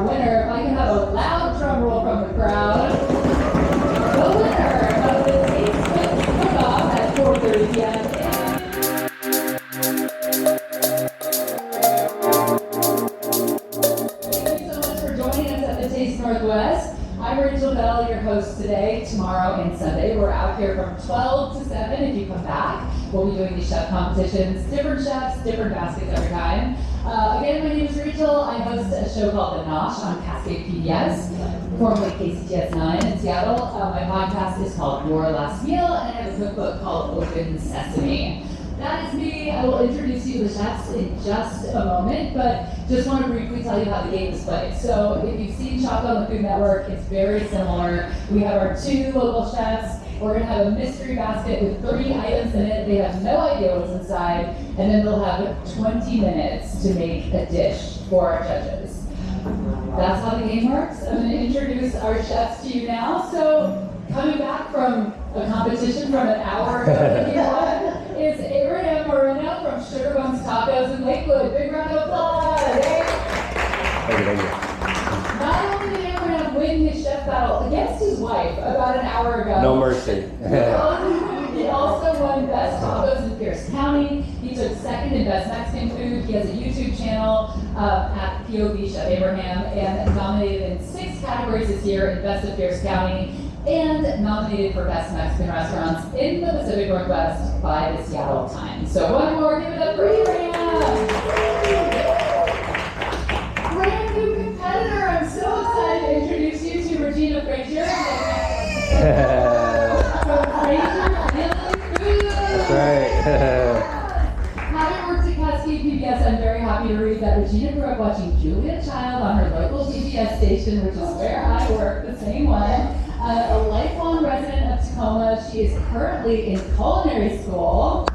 our winner, if I can have a loud drum roll from the crowd. The winner of the Taste Fest Cook-Off at 4:30 p.m. Thank you so much for joining us at the Taste Northwest. I'm Rachel Bell, your host today, tomorrow, and Sunday. We're out here from 12 to 7 if you come back. We'll be doing these chef competitions, different chefs, different baskets every time. Again, my name is Rachel. I host a show called The Nosh on Cascade PBS, formerly KCTS 9 in Seattle. My podcast is called Your Last Meal, and I have a cookbook called Open Sesame. That is me. I will introduce you to the chefs in just a moment, but just want to briefly tell you how the game is played. So if you've seen Chopped on the Food Network, it's very similar. We have our 2 local chefs. We're going to have a mystery basket with 3 items in it. They have no idea what's inside, and then they'll have 20 minutes to make a dish for our judges. That's how the game works. I'm going to introduce our chefs to you now. So coming back from a competition from an hour ago, is Abraham Moreno from Sugar Bones Tacos in Lakewood. Big round of applause. Thank you. Not only did Abraham win his chef battle against his wife about an hour ago. No mercy. He also won Best Tacos in Pierce County. He took 2nd in Best Mexican Food. He has a YouTube channel at POV Chef Abraham, and nominated in 6 categories this year in Best of Pierce County, and nominated for Best Mexican Restaurants in the Pacific Northwest by the Seattle Times. So one more, give it up for Abraham! Brand new competitor, I'm so excited to introduce you to Regina Frazier. From Frazier Family Foods. That's right. Having worked at Cascade PBS, I'm very happy to read that Regina grew up watching Julia Child on her local PBS station, which is where I work, the same one. A lifelong resident of Tacoma, she is currently in culinary school.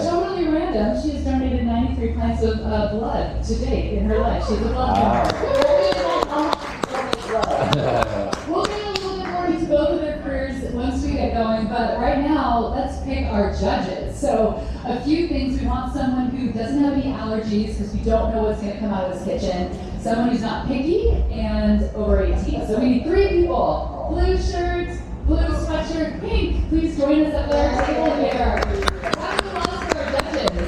Totally random, she has donated 93 pints of blood to date in her life. She's a blood donor. We'll get a little bit more into both of their careers once we get going, but right now, let's pick our judges. So, a few things. We want someone who doesn't have any allergies, because we don't know what's going to come out of this kitchen. Someone who's not picky, and over 18. So we need 3 people. Blue shirts, blue sweatshirt, pink. Please join us at our table here. Round of applause for our judges.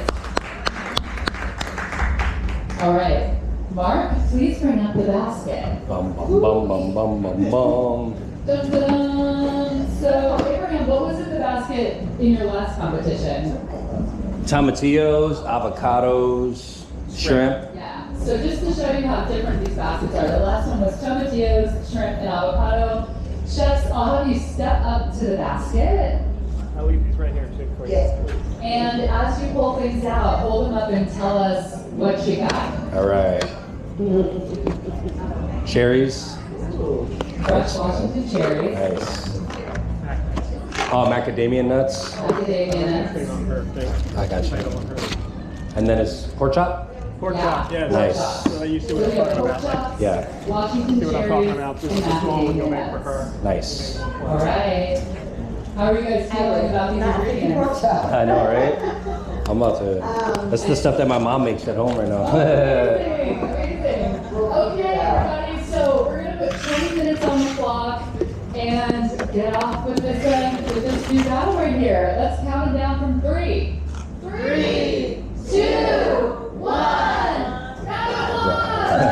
All right. Mark, please bring up the basket. Bum, bum, bum, bum, bum, bum, bum. Dun, dun, dun. So, Abraham, what was in the basket in your last competition? Tomatillos, avocados, shrimp. Yeah. So just to show you how different these baskets are, the last one was tomatillos, shrimp, and avocado. Chefs, I'll have you step up to the basket. I'll leave these right here too for you. Yes. And as you pull things out, hold them up and tell us what you got. All right. Cherries. Fresh Washington cherries. Nice. Oh, macadamia nuts. Macadamia nuts. I got you. And then it's pork chop? Pork Yeah. chop, yes. Nice. So you see what I'm talking about, right? Yeah. Washington See what I'm cherries talking about? This and is the one we macadamia make for her. nuts. Nice. All right. How are you guys feeling about these ingredients? I know, right? I'm about to. That's the stuff that my mom makes at home right now. Amazing, amazing. Okay, everybody, so we're gonna put 20 minutes on the clock and get off with this new battle right here. Let's count them down from 3. 3, 2, 1. Round of applause!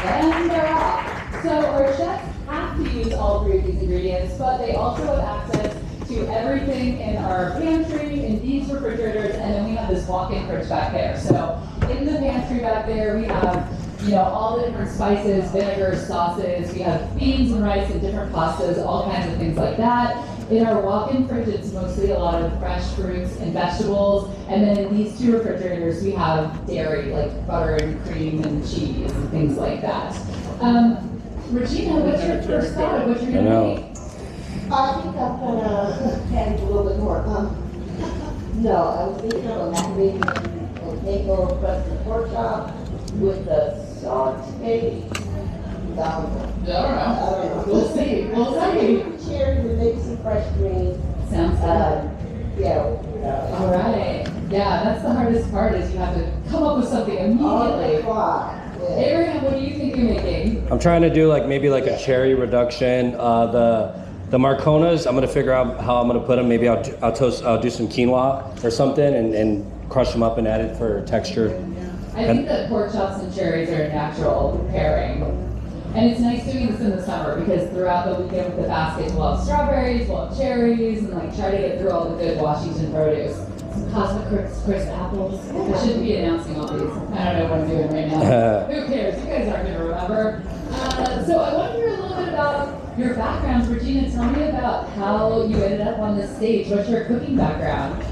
And they're off. So our chefs have to use all 3 of these ingredients, but they also have access to everything in our pantry, in these refrigerators, and then we have this walk-in fridge back there. So in the pantry back there, we have, all the different spices, vinegars, sauces. We have beans and rice and different pastas, all kinds of things like that. In our walk-in fridge, it's mostly a lot of fresh fruits and vegetables. And then in these 2 refrigerators, we have dairy, like butter and cream and cheese and things like that. Regina, what's your first thought of what you're gonna make? I think I'm gonna add a little bit more. No, I was thinking of a macadamia and potato crusted pork chop with the sauteed I don't know. We'll see. We'll see. Cherries and maybe some fresh greens. Sounds good. Yeah. All right. Yeah, that's the hardest part is you have to come up with something immediately. Abraham, what do you think you're making? I'm trying to do like maybe like a cherry reduction. The Marconas, I'm gonna figure out how I'm gonna put them. Maybe I'll do some quinoa or something and crush them up and add it for texture. I think that pork chops and cherries are a natural pairing. And it's nice doing this in the summer because throughout the weekend with the baskets, we'll have strawberries, we'll have cherries, and like try to get through all the good Washington produce. Some Cosmic Crisp apples. I shouldn't be announcing all these. I don't know what I'm doing right now. Who cares? You guys aren't going to remember. So I want to hear a little bit about your background. Regina, tell me about how you ended up on this stage. What's your cooking background?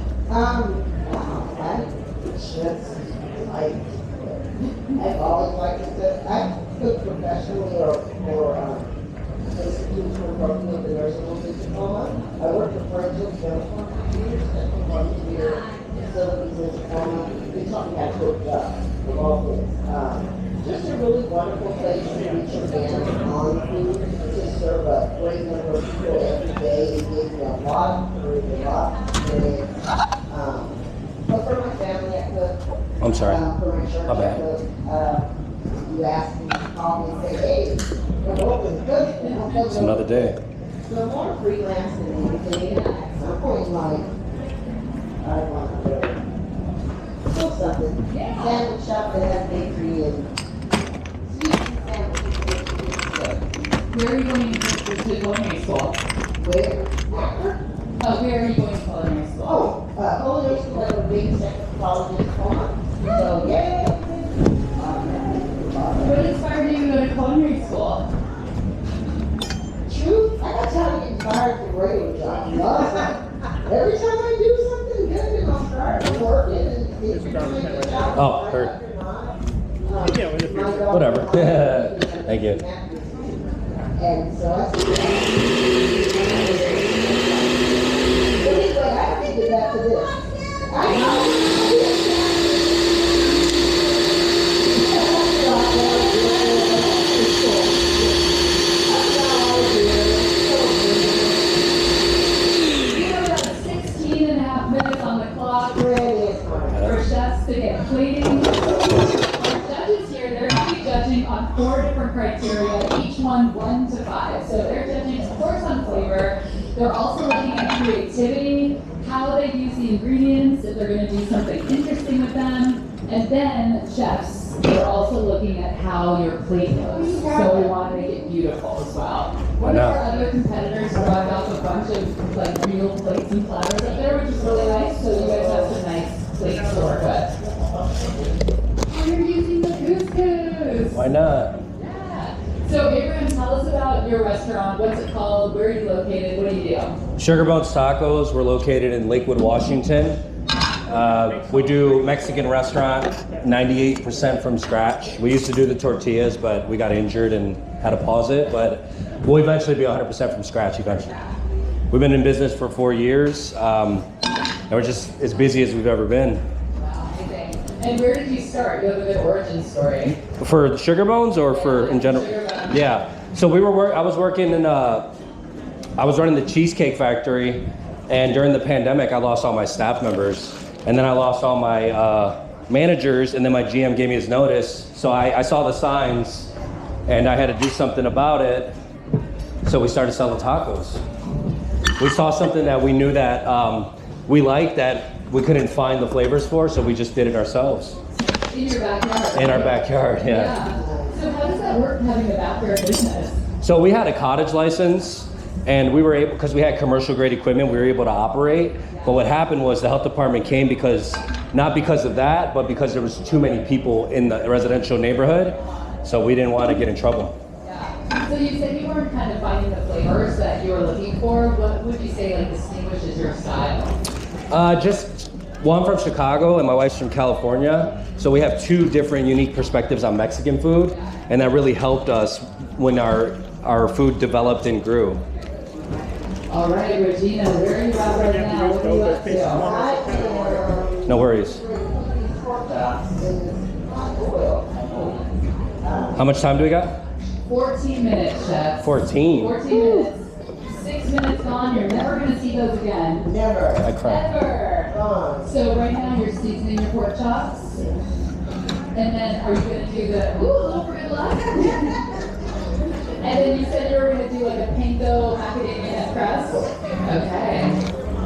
I've always liked to cook. I cook professionally or institutes for working with the nursing home diploma. I worked for Friendships for 2 years, and for 1 year facilities in Tacoma. They taught me how to cook the all things. Just a really wonderful place to reach your hands on food, to serve a great number of people every day. It gave me a lot, really a lot. And, but for my family, I cook. I'm sorry. For my church, My bad. I cook. You ask me to call me and say, hey, we're open, good. It's another day. So more freelance than anything. At some point in life, I want to do something. Yeah. Sandwich shop that has bakery and sweet sandwiches. Where are you going to culinary school? Where? Where are you going to culinary school? Culinary school at a big second college in Tacoma. So, yeah. What inspired you to go to culinary school? Truth, I got tired of getting fired from radio jobs. You know? Every time I do something good, and I'll start working and it's a job. Oh, heard. Whatever. Thank you. And so I said, anyway, I have to get back to this. I know. For chefs to get plating. Our judges here, they're going to be judging on 4 different criteria, each one 1 to 5. So they're judging, of course, on flavor. They're also looking at creativity, how they use the ingredients, if they're going to do something interesting with them. And then chefs, they're also looking at how your plate looks. So we want to make it beautiful as well. One of our other competitors brought out a bunch of like real plates and platters up there, which is really nice. So you guys have some nice plates to work with. Oh, you're using the couscous. Why not? Yeah. So Abraham, tell us about your restaurant. What's it called? Where are you located? What do you do? Sugar Bones Tacos. We're located in Lakewood, Washington. We do Mexican restaurant, 98% from scratch. We used to do the tortillas, but we got injured and had to pause it. But we'll eventually be 100% from scratch eventually. We've been in business for 4 years, and we're just as busy as we've ever been. Wow, amazing. And where did you start? You have a good origin story. For the Sugar Bones or for in general? Yeah. So I was working in I was running the Cheesecake Factory, and during the pandemic, I lost all my staff members, and then I lost all my managers, and then my GM gave me his notice. So I saw the signs, and I had to do something about it. So we started selling tacos. We saw something that we knew that we liked that we couldn't find the flavors for, so we just did it ourselves. In your backyard. In our backyard, yeah. So how does that work, having a backyard business? So we had a cottage license, and we were able, because we had commercial grade equipment, we were able to operate. But what happened was the health department came not because of that, but because there was too many people in the residential neighborhood. So we didn't want to get in trouble. Yeah. So you said you weren't kind of finding the flavors that you were looking for. What would you say like distinguishes your style? I'm from Chicago and my wife's from California. So we have 2 different unique perspectives on Mexican food. And that really helped us when our food developed and grew. All right, Regina, where are you at right now? What are you up to? No worries. How much time do we got? 14 minutes, chef. 14. 14 minutes. 6 minutes gone. You're never going to see those again. Never. I cried. Never. So right now you're seasoning your pork chops. And then are you gonna do the, ooh, a little perilla? And then you said you were gonna do like a panko macadamia nut crust? Okay.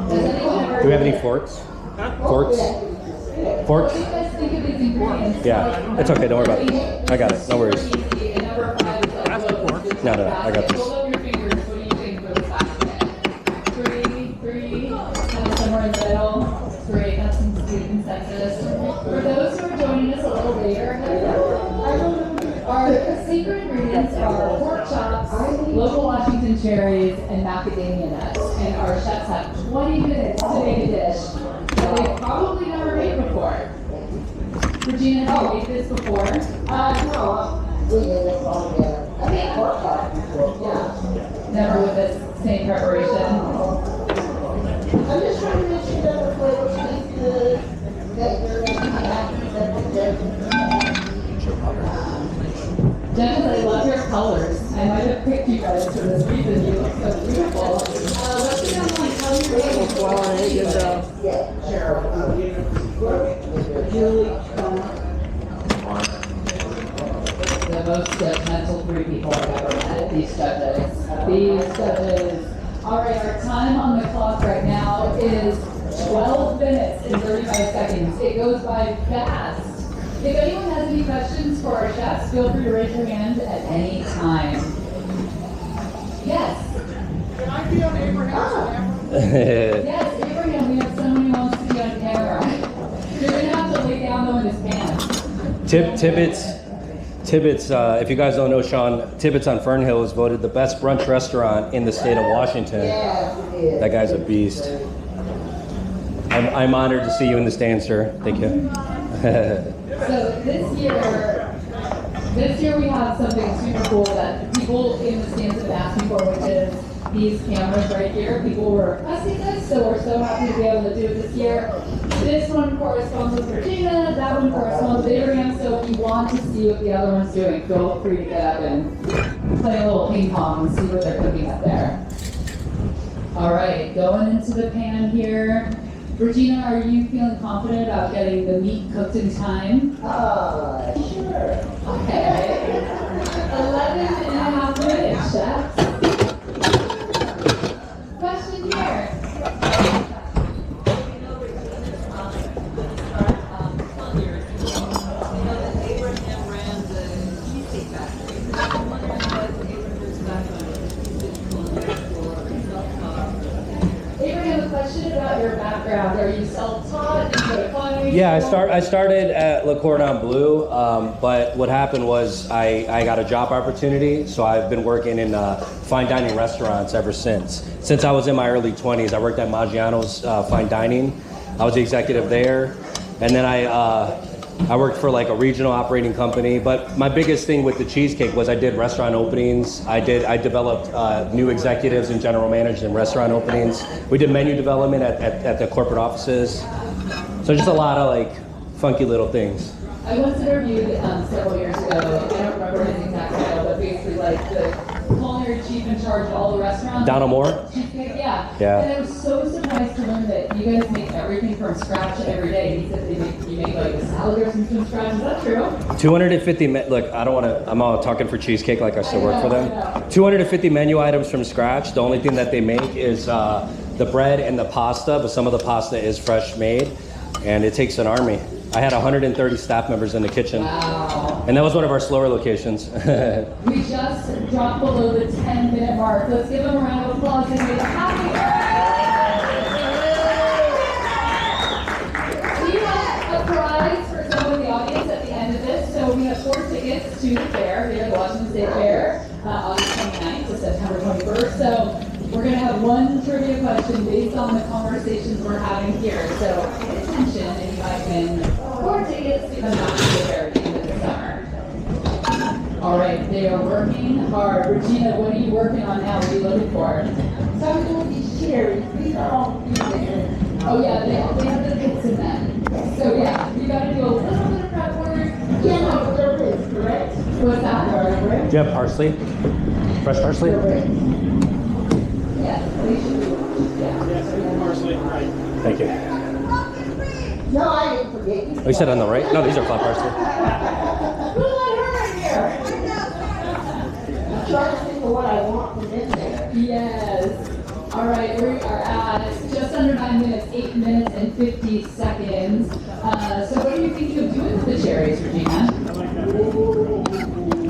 Does anyone ever Do we have any forks? Forks? Forks? What do you guys think of these ingredients? Yeah, it's okay, don't worry about it. I got it, no worries. Super easy, and number 5 is like, That's the look, fork. this is No, the I got basket. this. Hold up your fingers, what do you think for this basket? 3, kind of somewhere in the middle. Great, that's some sweet consensus. For those who are joining us a little later, our secret ingredients are pork chops, local Washington cherries, and macadamia nuts. And our chefs have 20 minutes to make a dish that they've probably never made before. Regina, have you made this before? No, we did this all together. I think pork chop before. Yeah. Never with this same preparation. I'm just trying to make sure that the flavor tastes good, that you're happy, that the Dennis, I love your colors. I might have picked you guys for this reason. You look so beautiful. Let's see how you rate. Well, I did, yeah, sure. The most judgmental 3 people I've ever met. These judges. These judges. All right, our time on the clock right now is 12 minutes and 35 seconds. It goes by fast. If anyone has any questions for our chefs, feel free to raise your hand at any time. Yes. Can I be on Abraham's camera? Yes, Abraham, we have someone who wants to be on camera. You're going to have to lay down though in his pants. Tibbetts, if you guys don't know Sean, Tibbetts on Fernhill is voted the best brunch restaurant in the state of Washington. Yeah, it is. That guy's a beast. I'm honored to see you in the stand, sir. Thank you. So this year we have something super cool that people in the stands have asked me for, which is these cameras right here. People were requesting this, so we're so happy to be able to do it this year. This one corresponds with Regina, that one corresponds with Abraham, so if you want to see what the other one's doing, feel free to get up and play a little ping pong and see what they're cooking up there. All right, going into the pan here. Regina, are you feeling confident about getting the meat cooked in time? Sure. Okay. 11.5 minutes, chef. Question here. Abraham, a question about your background. Are you self-taught? Did you go to culinary Yeah, school? I started at Le Cordon Bleu, but what happened was I got a job opportunity, so I've been working in fine dining restaurants ever since. Since I was in my early 20s, I worked at Maggiano's Fine Dining. I was the executive there, and then I worked for like a regional operating company. But my biggest thing with the cheesecake was I did restaurant openings. I developed new executives and general managers in restaurant openings. We did menu development at the corporate offices. So just a lot of like funky little things. I once interviewed several years ago, I don't remember his exact title, but basically like the culinary chief in charge of all the restaurants. Donald Moore? Cheesecake, yeah. Yeah. And I was so surprised to learn that you guys make everything from scratch every day. He said you make like the salad dressing from scratch. Is that true? 250, look, I don't want to, I'm all talking for cheesecake like I still work for them. 250 menu items from scratch. The only thing that they make is the bread and the pasta, but some of the pasta is fresh made, and it takes an army. I had 130 staff members in the kitchen. Wow. And that was one of our slower locations. We just dropped below the 10-minute mark. Let's give them a round of applause and make a happy birthday! We have a prize for someone in the audience at the end of this. So we have 4 tickets to the fair here at the Washington State Fair, August 29th to September 21st. So we're going to have one trivia question based on the conversations we're having here. So pay attention and you might win 4 tickets to come out to the fair at the end of the summer. All right, they are working hard. Regina, what are you working on now? What are you looking for? So I'm doing these cherries. These are all vegan. Oh yeah, they have the bits in them. So yeah, you got to do a little bit of prep work. Yeah, no, but they're rich, correct? What's that? Do you have parsley? Fresh parsley? Yes, we should. Yeah. yes, parsley, right. Thank you. No, I didn't forget you. Oh, you said on the right? No, these are flat parsley. Who let her in here? I'm trying to think of what I want from in there. Yes. All right, we are at just under 9 minutes, 8 minutes and 50 seconds. So what are you thinking of doing with the cherries, Regina?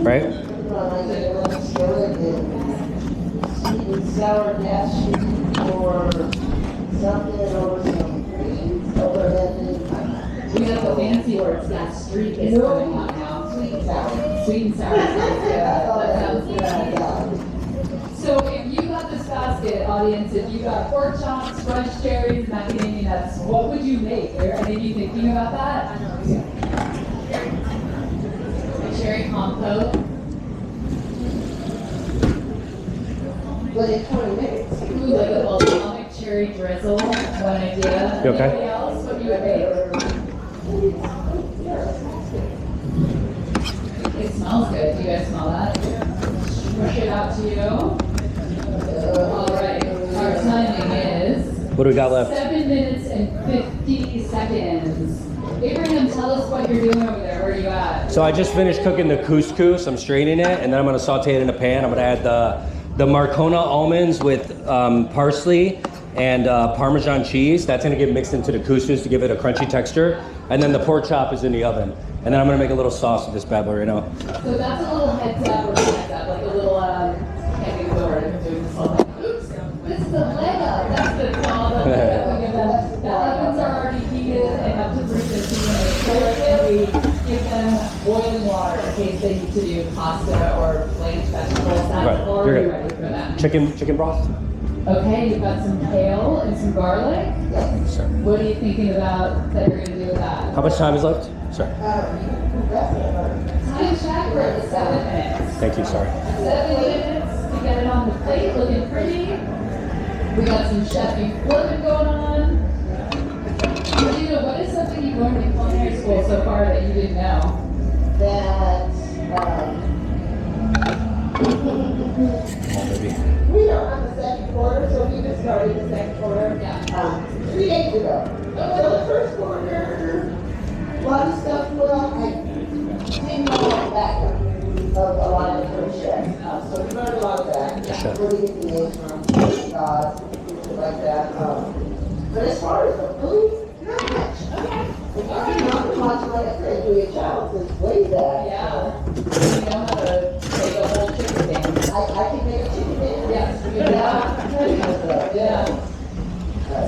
Right? Well, I think it looks good and sweet and sour dash or something or some greens over that. We got the fancy words, that streak is coming out now. Sweet and sour. Sweet and sour sounds good. That sounds good. Yeah. So if you got this basket, audience, if you got pork chops, fresh cherries, macadamia nuts, what would you make? Are any of you thinking about that? A cherry compote. But in 20 minutes. Ooh, like a balsamic cherry drizzle. One idea. You okay? Anybody else? What you would make? It smells good. Do you guys smell that? Push it out to you. All right. Our timing is What do we got left? 7 minutes and 50 seconds. Abraham, tell us what you're doing over there. Where are you at? So I just finished cooking the couscous. I'm straining it, and then I'm gonna saute it in a pan. I'm gonna add the Marcona almonds with parsley and Parmesan cheese. That's gonna get mixed into the couscous to give it a crunchy texture. And then the pork chop is in the oven. And then I'm gonna make a little sauce with this bad boy right now. So that's a little heads up or heads up, like a little, can't think of the word, I'm doing this all the time. Oops, this is the leg up, that's what it's called. The ovens are already heated and up to 350 minutes. So we give them boiling water in case they need to do pasta or blanched vegetables. That's Right, already you're good. ready for them. Chicken broth? Okay, you've got some kale and some garlic. Sure. What are you thinking about that you're gonna do with that? How much time is left? Sorry. Time check, we're at 7 minutes. Thank you, sorry. 7 minutes to get it on the plate, looking pretty. We got some chefing flipping going on. Regina, what is something you've learned in culinary school so far that you didn't know? That, Come on, baby. we don't have the second quarter, so we just started the second quarter. Yeah. 3 days ago. So the first quarter, a lot of stuff, well, I didn't know the background of a lot of the first chefs. So we learned a lot of that. Sure. Where we get the names from, gods, things like that. But as far as the food, not much. Not much, like I said, Julia Childs is way back. Yeah. You know how to make a whole chicken thing. I can make a chicken dinner. Yes, we can. Yeah.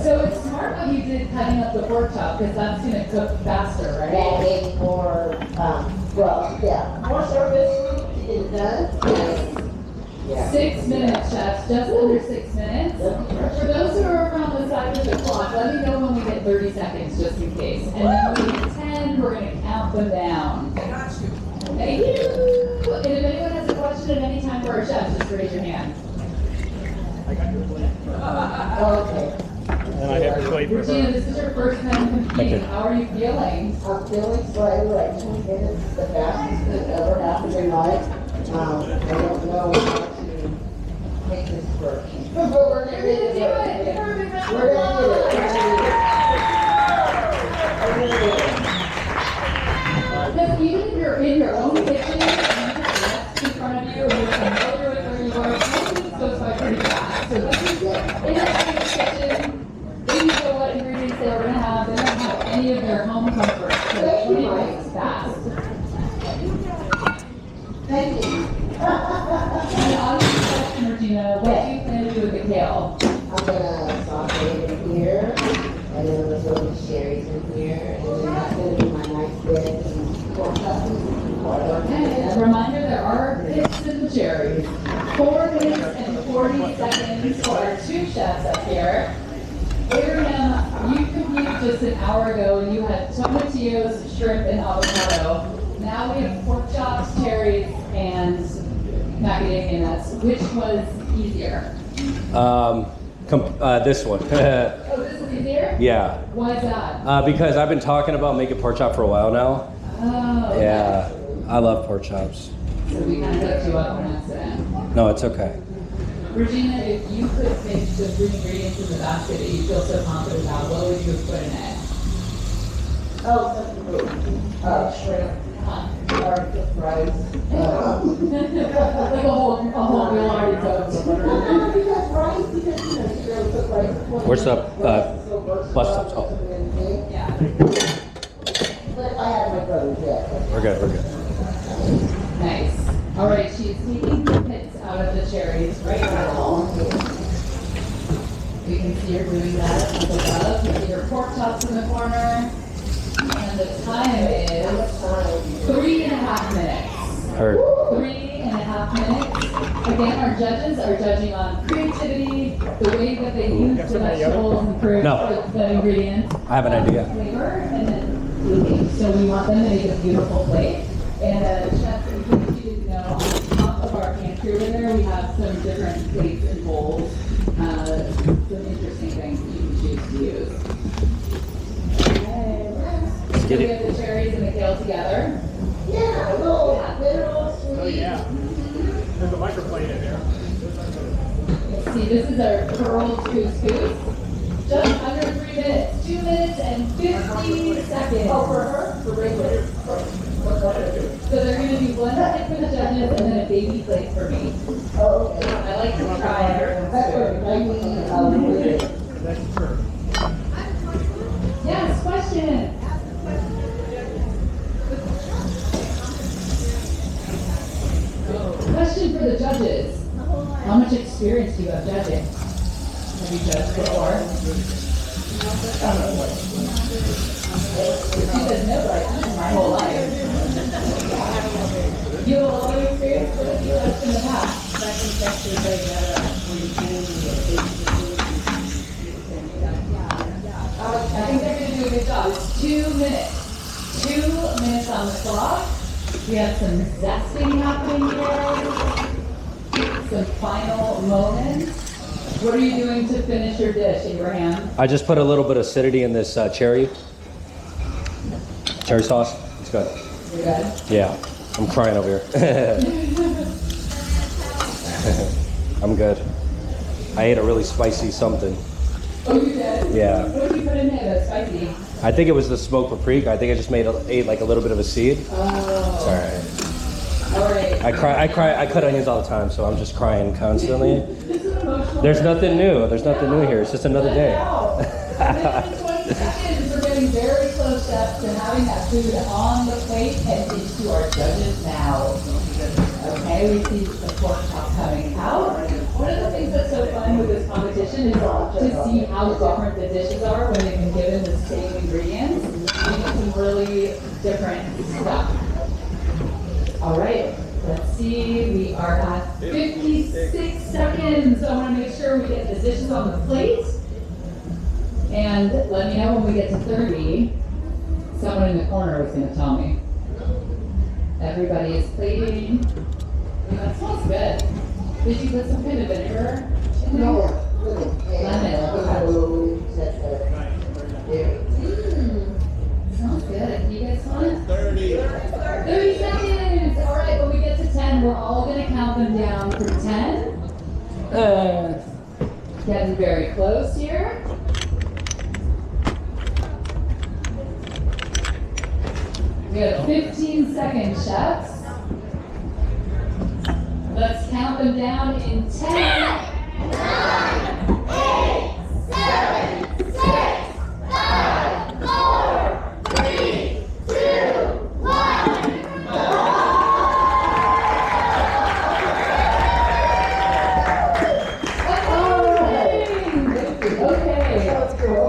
So it's smart what you did cutting up the pork chop because that's gonna cook faster, right? That made more, well, yeah, more service is done. Yeah. 6 minutes, chefs, just under 6 minutes. For those who are around the side of the clock, let me know when we get 30 seconds, just in case. And then when we get 10, we're gonna count them down. Thank you. And if anyone has a question at any time for our chefs, just raise your hand. Okay. And I have to wait for Regina, her. this is your first time competing. How are you feeling? I'm feeling slightly like 20 minutes, the fastest thing ever happened in life. I don't know how to make this work. But we're gonna You're get gonna do it. it. Give her a big round of We're gonna do it. We're gonna do it. Because even if you're in your own kitchen, and you have guests in front of you, and you're familiar with where you are, most of this goes by pretty fast. So this is in your kitchen. They know what ingredients they're gonna have. They don't have any of their home comforts. So 20 minutes is fast. Thank you. And honestly, question, Regina, what do you plan to do with the kale? I'm gonna saute it in here, and then I'm gonna throw the cherries in here, and then that's gonna be my nice bit of pork chops. Okay, and a reminder, there are pits in the cherries. 4 minutes and 40 seconds for our two chefs up here. Abraham, you competed just an hour ago and you had tomatillos, shrimp, and avocado. Now we have pork chops, cherries, and macadamia nuts. Which was easier? This one. Oh, this is easier? Yeah. Why is that? Because I've been talking about making pork chop for a while now. Oh, okay. Yeah. I love pork chops. So we kind of hooked you up on accident. No, it's okay. Regina, if you could pick the 3 ingredients in the basket that you feel so confident about, what would you have put in it? Oh, something good. Shrimp. Or just rice. Like a whole meal already cooked. No, because rice, because, you know, she really cook rice. Where's the, bus stops? stops? Oh. Yeah. But if I had my brothers, yeah. We're good, we're good. Nice. All right, she's taking the pits out of the cherries right now. You can see her doing that up above. You see her pork chops in the corner. And the time is 3.5 minutes. Heard. 3.5 minutes. Again, our judges are judging on creativity, the way that they use the vegetables and fruit, No. the ingredients. I have an idea. Flavor, and then cooking. So we want them to make a beautiful plate. And chef, in case you didn't know, on top of our pantry over there, we have some different plates and bowls. Some interesting things that you can choose to use. Okay. Let's So get we it. have the cherries and the kale together. Yeah, a little sweet. Oh, yeah. There's a microplane in there. See, this is our curled couscous. Just under 3 minutes. 2 minutes and 50 seconds. Oh, for her? For regular? So they're going to do one plate for the judges and then a baby plate for me. Oh, okay. I like to try it. That's perfect. I mean, That's true. Yes, question. Question for the judges. How much experience do you have judging? Have you judged before? She says no, but I've done it my whole life. You have a lot of experience, what have you judged in the past? I think they're gonna do a good job. It's 2 minutes. 2 minutes on the clock. We have some zesting happening here. Some final moments. What are you doing to finish your dish, Abraham? I just put a little bit of acidity in this cherry sauce. It's good. You're good? Yeah, I'm crying over here. I'm good. I ate a really spicy something. Oh, you did? Yeah. What did you put in there that's spicy? I think it was the smoked paprika. I think I just ate like a little bit of a seed. It's Oh, all right. all right. I cut onions all the time, so I'm just crying constantly. This is emotional. There's nothing new. There's nothing new here. It's just another day. Wow. Within 20 seconds, we're getting very close, chefs, to having that food on the plate and into our judges' mouths. Okay, we see the pork chop coming out. One of the things that's so fun with this competition is to see how different the dishes are when they've been given the same ingredients. We get some really different stuff. All right, let's see. We are at 56 seconds. I want to make sure we get the dishes on the plate. And let me know when we get to 30. Someone in the corner was going to tell me. Everybody is plating. That smells good. Did you put some kind of vinegar in there? no, really. Lemon. Oh, that's very. Smells good. You guys smell it? 30 seconds. All right, when we get to 10, we're all going to count them down from 10. Getting very close here. We have 15 seconds, chefs. Let's count them down in 10. 9, 8, 7, 6, 5, 4, 3, 2, 1. Okay. That's cool.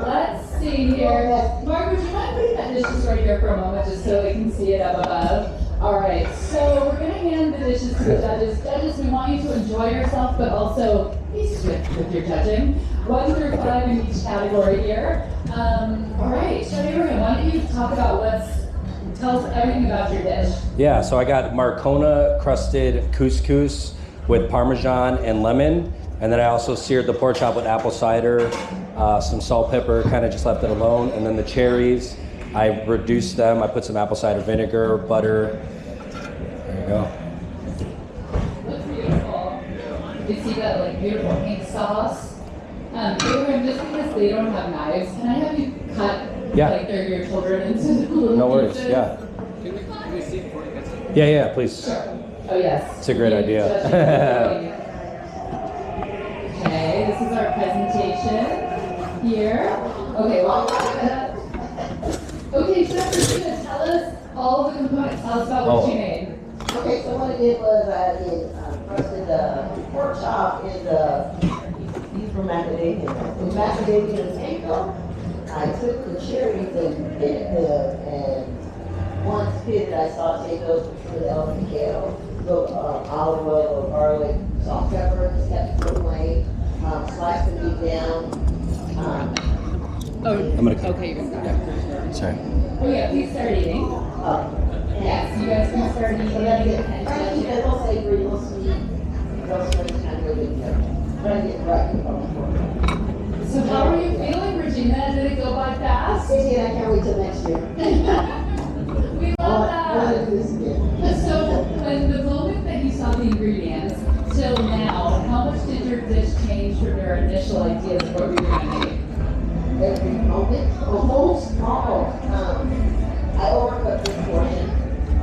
Let's see here. Mark, would you mind putting that dish just right here for a moment just so they can see it up above? All right, so we're going to hand the dishes to the judges. Judges, we want you to enjoy yourself, but also be swift with your judging. 1 through 5 in each category here. All right, Chef Abraham, why don't you talk about tell us everything about your dish. Yeah, so I got Marcona crusted couscous with Parmesan and lemon. And then I also seared the pork chop with apple cider, some salt, pepper, kind of just left it alone. And then the cherries, I reduced them. I put some apple cider vinegar, butter. There you go. Looks beautiful. You see that like beautiful pink sauce? Abraham, just because they don't have knives, can I have you cut Yeah. like they're your children into the No worries. locations? Yeah. Can we see it before it gets in? Yeah, please. Sure. Oh, yes. It's a great idea. Okay, this is our presentation here. Okay, well, okay, Chef Regina, tell us all of the components. Tell us about what you made. Okay, so what I did was I did roasted the pork chop in the beef from macadamia. In macadamia and panko, I took the cherries and pitted them, and once pitted, I sauteed those with elephant kale, olive oil, garlic, salt, pepper, just kept it away. Sliced the meat down. I'm gonna cut. Okay, you're gonna Sorry. Oh yeah, please start eating. Yes, you guys can start eating. So that's it. Try to keep it a little savory, a little sweet. Those things kind of go together. Try to get right from the pork. So how are you feeling, Regina? Did it go by fast? It did. I can't wait till next year. We love I want to that. do this again. So when the moment that you saw the ingredients till now, how much did your dish change from your initial ideas of what you were going to make? Every moment, almost all. I overcooked this portion. I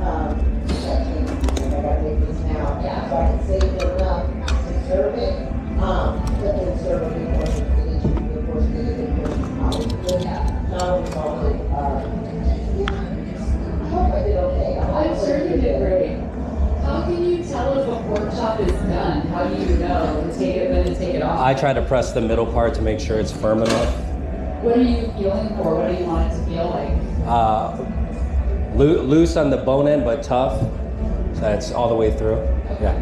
gotta make this now. Yeah. So I can save it enough to serve it. But then serve a big portion for each of the portion, the big portion. Not only salted. I hope I did okay. I'm sure you did great. How can you tell if a pork chop is done? How do you know? And take it then and take it off? I try to press the middle part to make sure it's firm enough. What are you feeling for? What do you want it to feel like? Loose on the bone end, but tough. So that's all the way through. Yeah.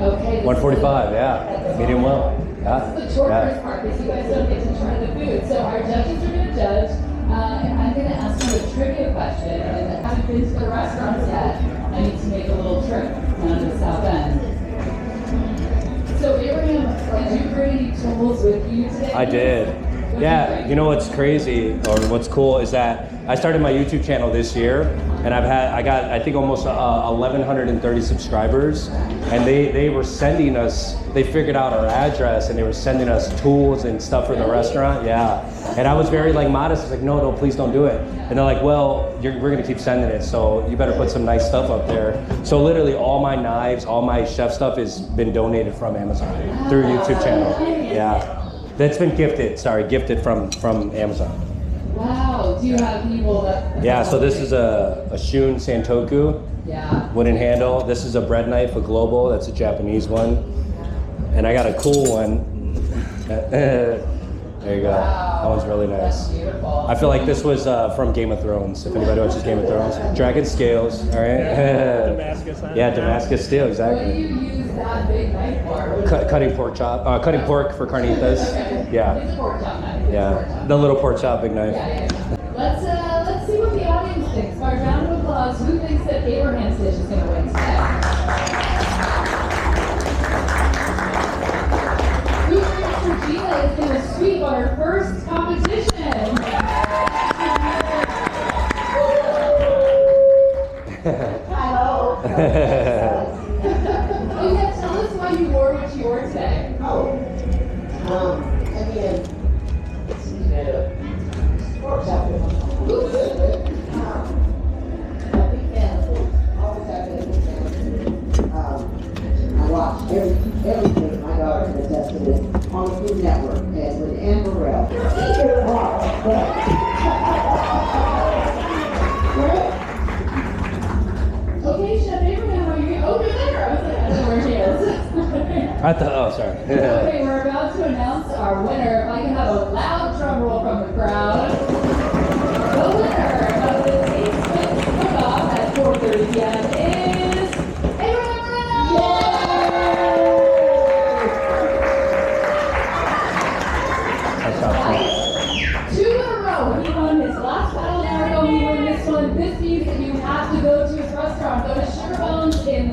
Okay. 145. Yeah. Medium well. Yeah. This is the shortest Yeah. part because you guys don't get to try the food. So our judges are going to judge. And I'm going to ask you a trivia question. And I haven't been to the restaurants yet. I need to make a little trip down to South End. So Abraham, did you bring any tools with you today? I did. Yeah, you know what's crazy or what's cool is that I started my YouTube channel this year, and I got I think almost 1,130 subscribers, and they were sending us. They figured out our address, and they were sending us tools and stuff for the restaurant. Yeah, and I was very like modest. I was like, no, please don't do it. And they're like, well, we're gonna keep sending it, so you better put some nice stuff up there. So literally, all my knives, all my chef stuff has been donated from Amazon through YouTube channel. Yeah. That's been gifted from Amazon. Wow. Do you have people that? Yeah, so this is a Shun Santoku Yeah. wooden handle. This is a bread knife, a global. That's a Japanese one. And I got a cool one. There you go. Wow. That one's really nice. That's beautiful. I feel like this was from Game of Thrones. If anybody watches Game of Thrones, dragon scales. All right. Damascus, huh? Yeah, Damascus steel. What do Exactly. you use that big knife for? Cutting pork chop. Cutting pork for carnitas. Okay. Yeah. It's a pork chop knife. It's a pork Yeah. chop. The little pork chop, big knife. Yeah. Let's see what the audience thinks. By a round of applause, who thinks that Abraham's dish is going to win today? Who thinks Regina is going to sweep on her first competition? Hello. Oh yeah, tell us why you wore what you wore today. Again, pork chop. A big fan of food. Always have been a big fan of food. I watch everything my daughter can attest to this on the Food Network and with Ann Burrell. Okay, Chef Abraham, are you over there? I was like, I don't know where he is. I thought. Oh, sorry. Okay, we're about to announce our winner. If I can have a loud drum roll from the crowd. The winner of the Taste Mix Cook-Off at 4:30 p.m. is Abraham Moreno! That's awesome. 2 in a row. He won his last battle an hour ago. He won this one. This means that you have to go to his restaurant. Go to Sugar Bones in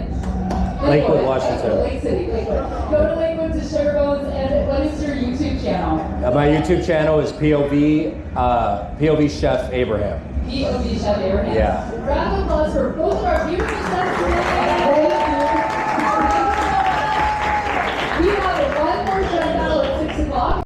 Lakewood, Washington. Lake City, Lakewood. Go to Lakewood to Sugar Bones. And what is your YouTube channel? My YouTube channel is POV Chef Abraham. POV Chef Abraham. Yeah. Round of applause for both of our beautiful chefs today.